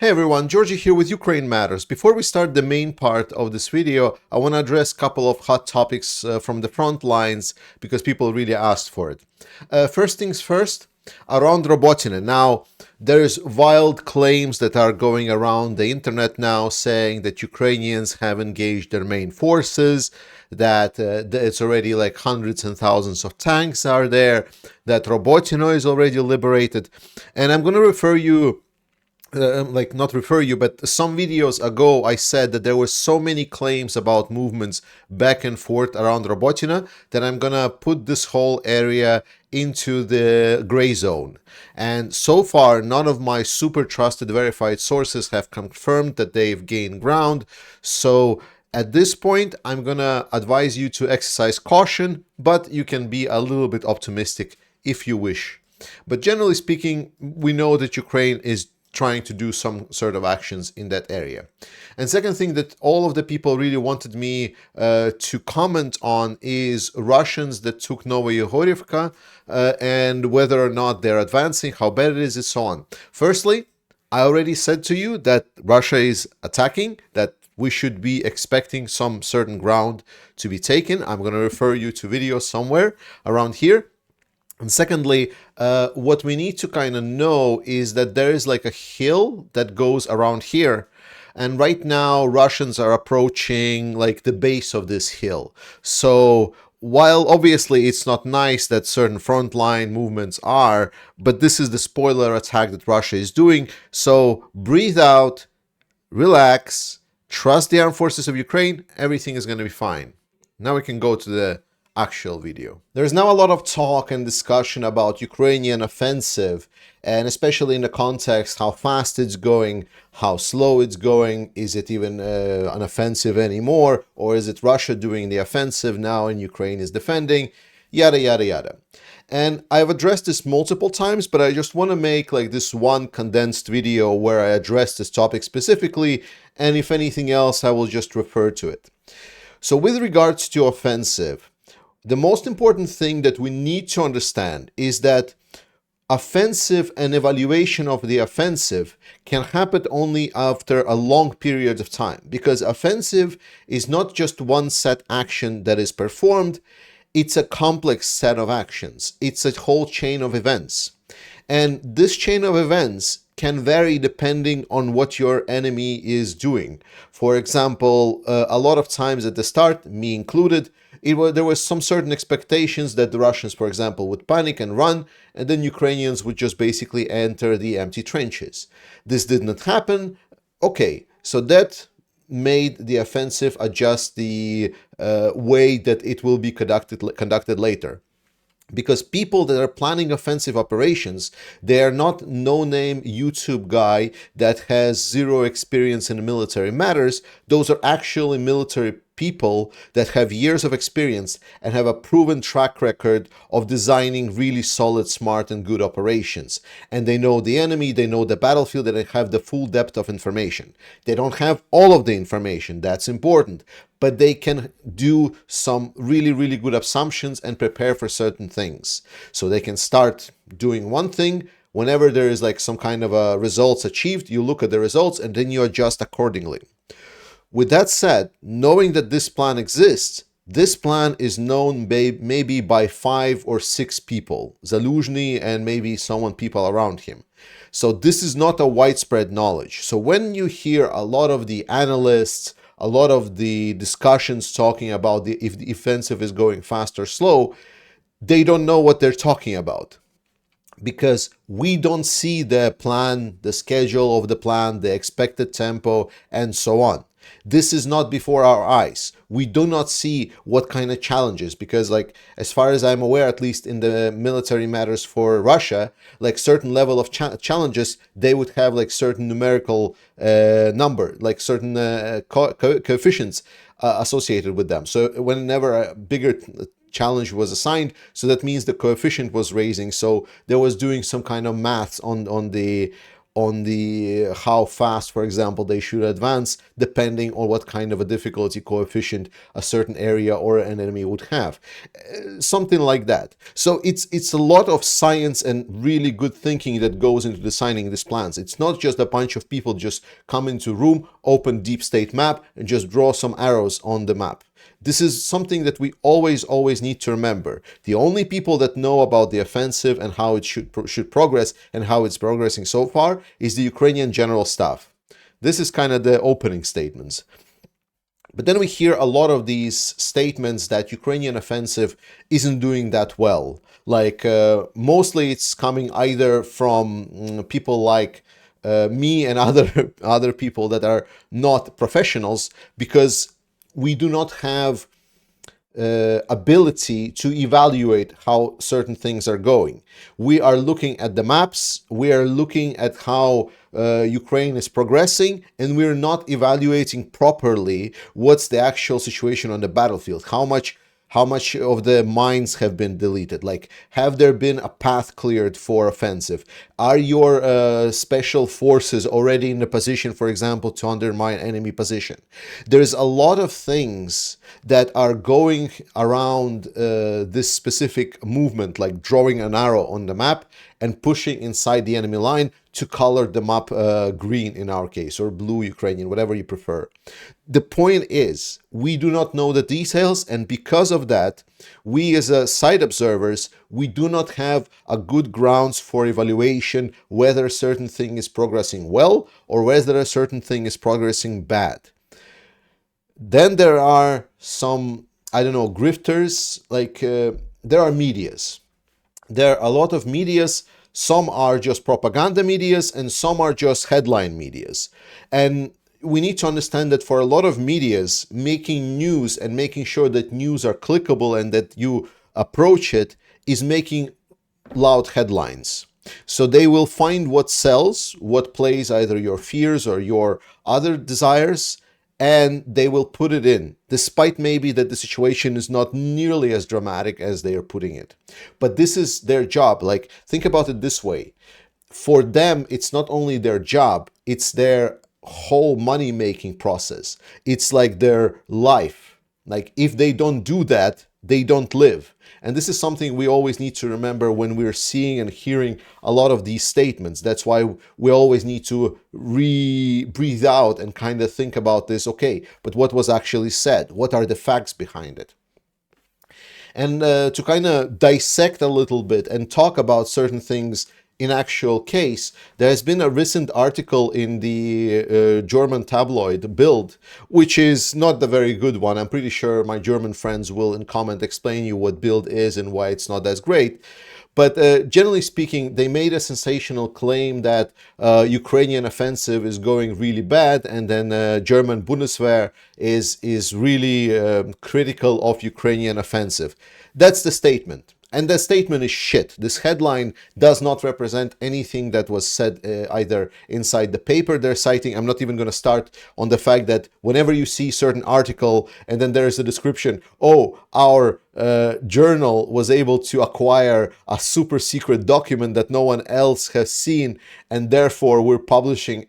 Hey everyone, Georgie here with Ukraine Matters. Before we start the main part of this video, I want to address a couple of hot topics from the front lines because people really asked for it. First things first, around Robotyne. Now, there's wild claims that are going around the internet now saying that Ukrainians have engaged their main forces, that it's already like hundreds and thousands of tanks are there, that Robotyne is already liberated. And I'm going to refer you not refer you, but some videos ago I said that there were so many claims about movements back and forth around Robotyne that I'm gonna put this whole area into the gray zone. And so far, none of my super trusted verified sources have confirmed that they've gained ground. So at this point, I'm gonna advise you to exercise caution, but you can be a little bit optimistic if you wish. But generally speaking, we know that Ukraine is trying to do some sort of actions in that area. And second thing that all of the people really wanted me to comment on is Russians that took Novoyegorivka and whether or not they're advancing, how bad it is, and so on. Firstly, I already said to you that Russia is attacking, that we should be expecting some certain ground to be taken. I'm going to refer you to videos somewhere around here. And secondly, what we need to kind of know is that there is like a hill that goes around here. And right now, Russians are approaching like the base of this hill. So while obviously it's not nice that certain frontline movements are, but this is the spoiler attack that Russia is doing. So breathe out, relax, trust the armed forces of Ukraine. Everything is going to be fine. Now we can go to the actual video. There's now a lot of talk and discussion about Ukrainian offensive, and especially in the context how fast it's going, how slow it's going, is it even an offensive anymore, or is it Russia doing the offensive now and Ukraine is defending, yada yada yada. And I've addressed this multiple times, but I just want to make like this one condensed video where I address this topic specifically, and if anything else I will just refer to it. So with regards to offensive, the most important thing that we need to understand is that offensive and evaluation of the offensive can happen only after a long period of time, because offensive is not just one set action that is performed, it's a complex set of actions. It's a whole chain of events. And this chain of events can vary depending on what your enemy is doing. For example, a lot of times at the start, me included, there was some certain expectations that the Russians, for example, would panic and run, and then Ukrainians would just basically enter the empty trenches. This did not happen. Okay, so that made the offensive adjust the way that it will be conducted later. Because people that are planning offensive operations, they are not no-name YouTube guy that has zero experience in military matters. Those are actually military people that have years of experience and have a proven track record of designing really solid, smart, and good operations. And they know the enemy, they know the battlefield, and they have the full depth of information. They don't have all of the information, that's important, but they can do some really, really good assumptions and prepare for certain things. So they can start doing one thing. Whenever there is like some kind of a results achieved, you look at the results and then you adjust accordingly. With that said, knowing that this plan exists, this plan is known maybe by 5 or 6 people, Zaluzhny and maybe people around him. So this is not a widespread knowledge. So when you hear a lot of the analysts, a lot of the discussions talking about if the offensive is going fast or slow, they don't know what they're talking about. Because we don't see the plan, the schedule of the plan, the expected tempo, and so on. This is not before our eyes. We do not see what kind of challenges, because like as far as I'm aware, at least in the military matters for Russia, like certain level of challenges, they would have like certain numerical number, like certain coefficients associated with them. So whenever a bigger challenge was assigned, so that means the coefficient was raising, so there was doing some kind of maths on the on the how fast, for example, they should advance, depending on what kind of a difficulty coefficient a certain area or an enemy would have. Something like that. So it's a lot of science and really good thinking that goes into designing these plans. It's not just a bunch of people just come into a room, open deep state map, and just draw some arrows on the map. This is something that we always need to remember. The only people that know about the offensive and how it should progress and how it's progressing so far is the Ukrainian General Staff. This is kind of the opening statements. But then we hear a lot of these statements that Ukrainian offensive isn't doing that well. Like mostly it's coming either from people like me and other people that are not professionals, because we do not have ability to evaluate how certain things are going. We are looking at the maps, we are looking at how Ukraine is progressing, and we're not evaluating properly what's the actual situation on the battlefield. How much of the mines have been deleted? Like, have there been a path cleared for offensive? Are your special forces already in a position, for example, to undermine enemy position? There's a lot of things that are going around this specific movement, like drawing an arrow on the map and pushing inside the enemy line to color the map green in our case, or blue Ukrainian, whatever you prefer. The point is, we do not know the details, and because of that, we as side observers, we do not have a good grounds for evaluation whether a certain thing is progressing well or whether a certain thing is progressing bad. Then there are some, I don't know, grifters, like there are medias. There are a lot of medias. Some are just propaganda medias and some are just headline medias. And we need to understand that for a lot of medias, making news and making sure that news are clickable and that you approach it is making loud headlines. So they will find what sells, what plays either your fears or your other desires, and they will put it in, despite maybe that the situation is not nearly as dramatic as they are putting it. But this is their job. Like, think about it this way. For them, it's not only their job, it's their whole money-making process. It's like their life. Like, if they don't do that, they don't live. And this is something we always need to remember when we're seeing and hearing a lot of these statements. That's why we always need to breathe out and kind of think about this. Okay, but what was actually said? What are the facts behind it? And to kind of dissect a little bit and talk about certain things in actual case, there has been a recent article in the German tabloid Bild, which is not the very good one. I'm pretty sure my German friends will in comment explain you what Bild is and why it's not as great. But generally speaking, they made a sensational claim that Ukrainian offensive is going really bad, and then German Bundeswehr is really critical of Ukrainian offensive. That's the statement. And the statement is shit. This headline does not represent anything that was said either inside the paper they're citing. I'm not even going to start on the fact that whenever you see certain article and then there is a description, oh, our journal was able to acquire a super secret document that no one else has seen, and therefore we're publishing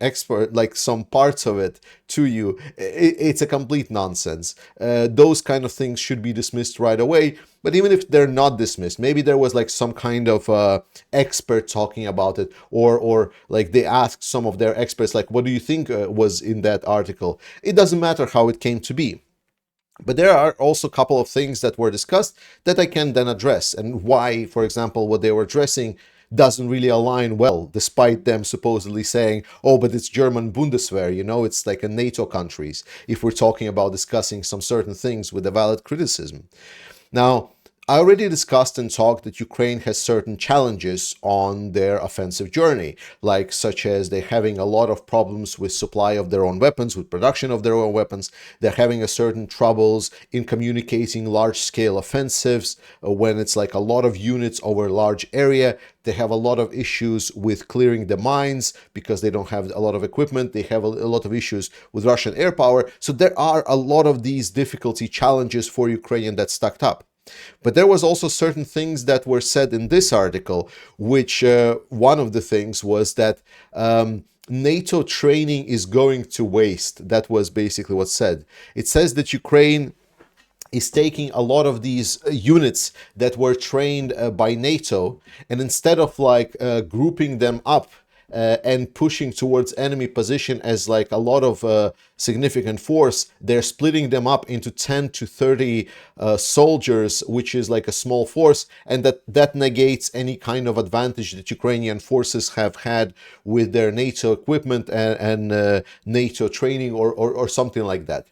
like some parts of it to you. It's a complete nonsense. Those kind of things should be dismissed right away. But even if they're not dismissed, maybe there was like some kind of expert talking about it, or like they asked some of their experts, like, what do you think was in that article? It doesn't matter how it came to be. But there are also a couple of things that were discussed that I can then address, and why, for example, what they were addressing doesn't really align well, despite them supposedly saying, oh, but it's German Bundeswehr, you know, it's like a NATO countries, if we're talking about discussing some certain things with a valid criticism. Now, I already discussed and talked that Ukraine has certain challenges on their offensive journey, like such as they're having a lot of problems with supply of their own weapons, with production of their own weapons. They're having a certain troubles in communicating large-scale offensives when it's like a lot of units over a large area. They have a lot of issues with clearing the mines because they don't have a lot of equipment. They have a lot of issues with Russian air power. So there are a lot of these difficulty challenges for Ukraine that stacked up. But there was also certain things that were said in this article, which one of the things was that NATO training is going to waste. That was basically what's said. It says that Ukraine is taking a lot of these units that were trained by NATO, and instead of like grouping them up and pushing towards enemy position as like a lot of significant force, they're splitting them up into 10 to 30 soldiers, which is like a small force, and that negates any kind of advantage that Ukrainian forces have had with their NATO equipment and NATO training or something like that.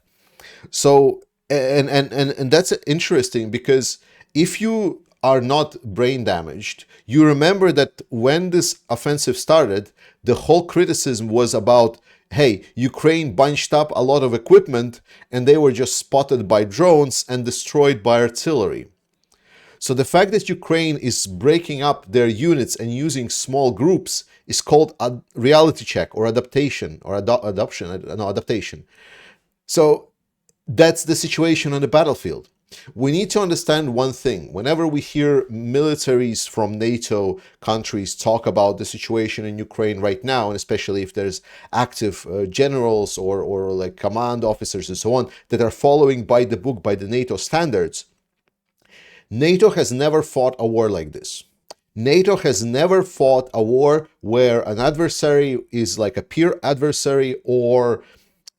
So and that's interesting, because if you are not brain damaged, you remember that when this offensive started, the whole criticism was about, hey, Ukraine bunched up a lot of equipment and they were just spotted by drones and destroyed by artillery. So the fact that Ukraine is breaking up their units and using small groups is called a reality check or adaptation or adaptation. So that's the situation on the battlefield. We need to understand one thing. Whenever we hear militaries from NATO countries talk about the situation in Ukraine right now, and especially if there's active generals or like command officers and so on that are following by the book, by the NATO standards, NATO has never fought a war like this. NATO has never fought a war where an adversary is like a peer adversary, or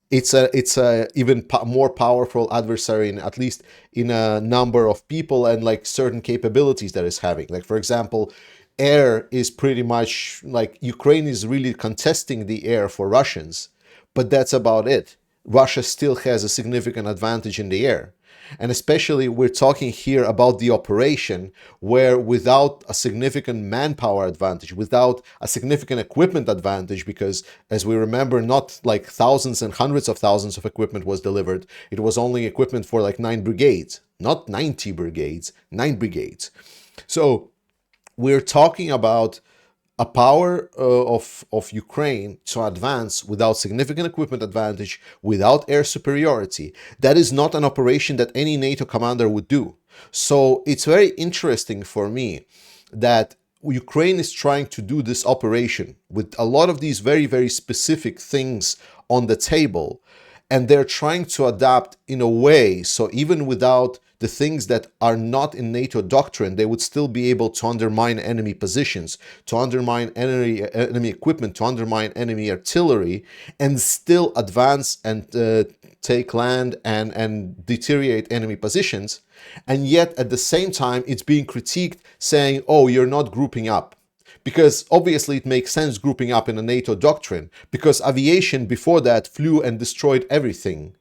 it's a even more powerful adversary, in at least in a number of people and like certain capabilities that it's having. Like, for example, air is pretty much like Ukraine is really contesting the air for Russians, but that's about it. Russia still has a significant advantage in the air. And especially we're talking here about the operation where without a significant manpower advantage, without a significant equipment advantage, because as we remember, not like thousands and hundreds of thousands of equipment was delivered. It was only equipment for like 9 brigades, not 90 brigades, 9 brigades. So we're talking about a power of Ukraine to advance without significant equipment advantage, without air superiority. That is not an operation that any NATO commander would do. So it's very interesting for me that Ukraine is trying to do this operation with a lot of these very, very specific things on the table, and they're trying to adapt in a way so even without the things that are not in NATO doctrine, they would still be able to undermine enemy positions, to undermine enemy equipment, to undermine enemy artillery, and still advance and take land and deteriorate enemy positions. And yet at the same time, it's being critiqued saying, oh, you're not grouping up. Because obviously it makes sense grouping up in a NATO doctrine, because aviation before that flew and destroyed everything.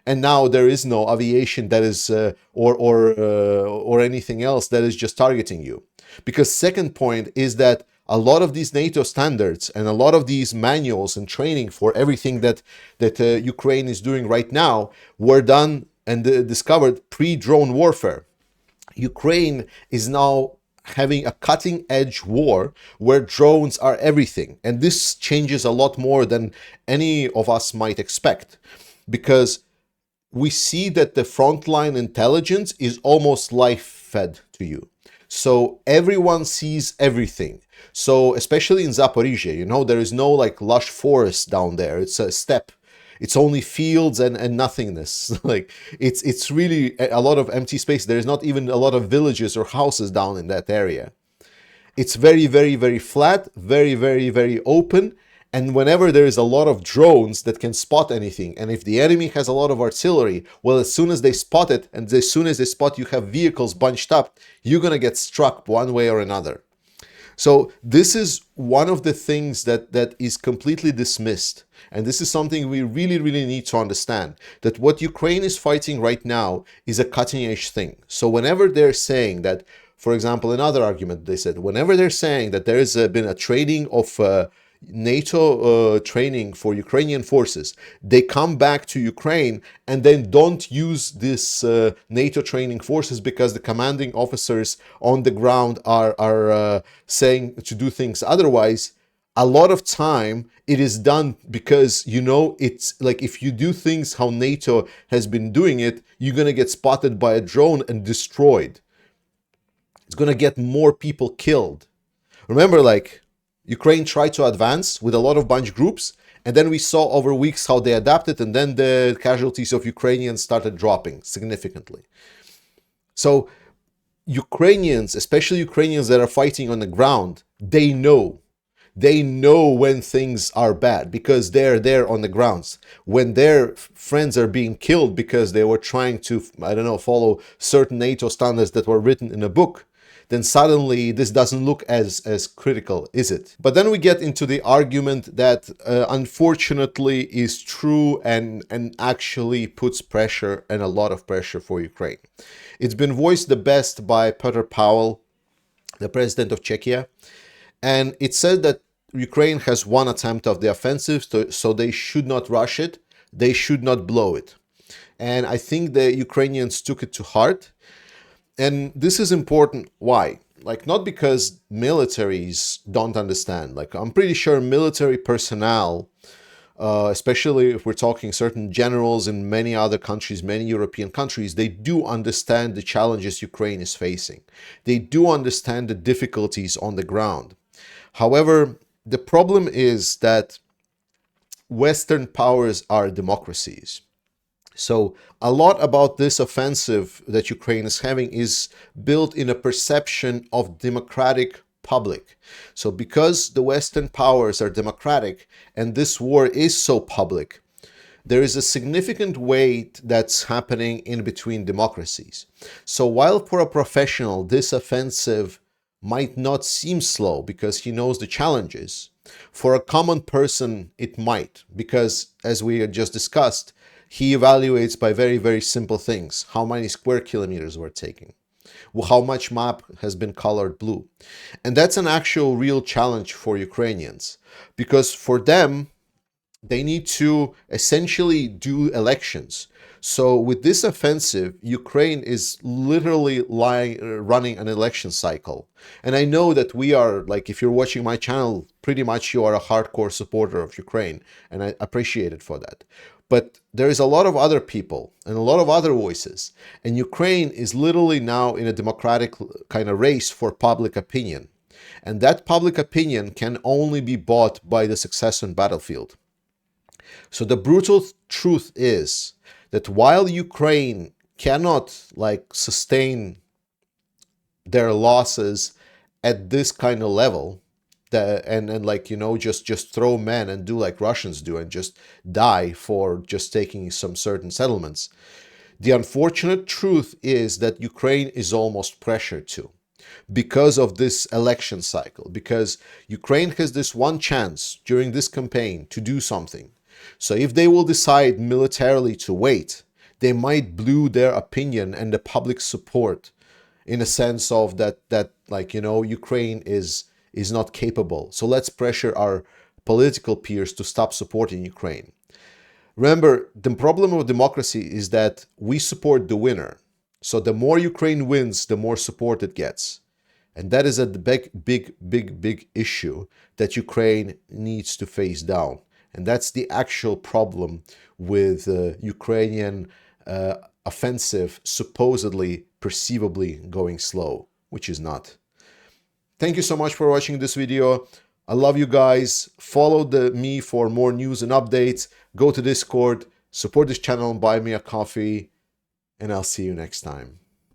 And now there is no aviation that is or anything else that is just targeting you. Because second point is that a lot of these NATO standards and a lot of these manuals and training for everything that Ukraine is doing right now were done and discovered pre-drone warfare. Ukraine is now having a cutting-edge war where drones are everything. And this changes a lot more than any of us might expect, because we see that the frontline intelligence is almost life-fed to you. So everyone sees everything. So especially in Zaporizhia, you know, there is no like lush forest down there. It's a steppe. It's only fields and nothingness. Like it's really a lot of empty space. There is not even a lot of villages or houses down in that area. It's very, very, very flat, very, very, very open. And whenever there is a lot of drones that can spot anything, and if the enemy has a lot of artillery, well, as soon as they spot it, and as soon as they spot you have vehicles bunched up, you're going to get struck one way or another. So this is one of the things that is completely dismissed. And this is something we really, really need to understand, that what Ukraine is fighting right now is a cutting-edge thing. So whenever they're saying that, for example, another argument they said, whenever they're saying that there has been a training of NATO training for Ukrainian forces, they come back to Ukraine and then don't use this NATO training forces because the commanding officers on the ground are saying to do things otherwise. a lot of time it is done because, you know, it's like if you do things how NATO has been doing it, you're going to get spotted by a drone and destroyed. It's going to get more people killed. Remember, like, Ukraine tried to advance with a lot of bunch groups, and then we saw over weeks how they adapted, and then the casualties of Ukrainians started dropping significantly. So Ukrainians, especially Ukrainians that are fighting on the ground, they know when things are bad because they're there on the grounds. When their friends are being killed because they were trying to, I don't know, follow certain NATO standards that were written in a book, then suddenly this doesn't look as critical, is it? But then we get into the argument that unfortunately is true and actually puts pressure, and a lot of pressure, for Ukraine. It's been voiced the best by Petr Pavel, the president of Czechia, and it said that Ukraine has one attempt of the offensive, so they should not rush it, they should not blow it. And I think the Ukrainians took it to heart. And this is important. Why? Like, not because militaries don't understand. Like, I'm pretty sure military personnel, especially if we're talking certain generals in many other countries, many European countries, they do understand the challenges Ukraine is facing. They do understand the difficulties on the ground. However, the problem is that Western powers are democracies. So a lot about this offensive that Ukraine is having is built in a perception of democratic public. So because the Western powers are democratic and this war is so public, there is a significant weight that's happening in between democracies. So while for a professional this offensive might not seem slow because he knows the challenges, for a common person it might, because as we had just discussed, he evaluates by very, very simple things. How many square kilometers we're taking, how much map has been colored blue. And that's an actual real challenge for Ukrainians, because for them, they need to essentially do elections. So with this offensive, Ukraine is literally running an election cycle. And I know that we are, like, if you're watching my channel, pretty much you are a hardcore supporter of Ukraine, and I appreciate it for that. But there is a lot of other people and a lot of other voices. And Ukraine is literally now in a democratic kind of race for public opinion. And that public opinion can only be bought by the success on battlefield. So the brutal truth is that while Ukraine cannot sustain their losses at this kind of level, just throw men and do like Russians do and just die for just taking some certain settlements. The unfortunate truth is that Ukraine is almost pressured to, because of this election cycle, because Ukraine has this one chance during this campaign to do something. So if they will decide militarily to wait, they might blow their opinion and the public support in a sense of that Ukraine is not capable. So let's pressure our political peers to stop supporting Ukraine. Remember, the problem of democracy is that we support the winner. So the more Ukraine wins, the more support it gets. And that is a big issue that Ukraine needs to face down. And that's the actual problem with Ukrainian offensive supposedly, perceivably going slow, which is not. Thank you so much for watching this video. I love you guys. Follow me for more news and updates. Go to Discord, support this channel, and buy me a coffee. And I'll see you next time.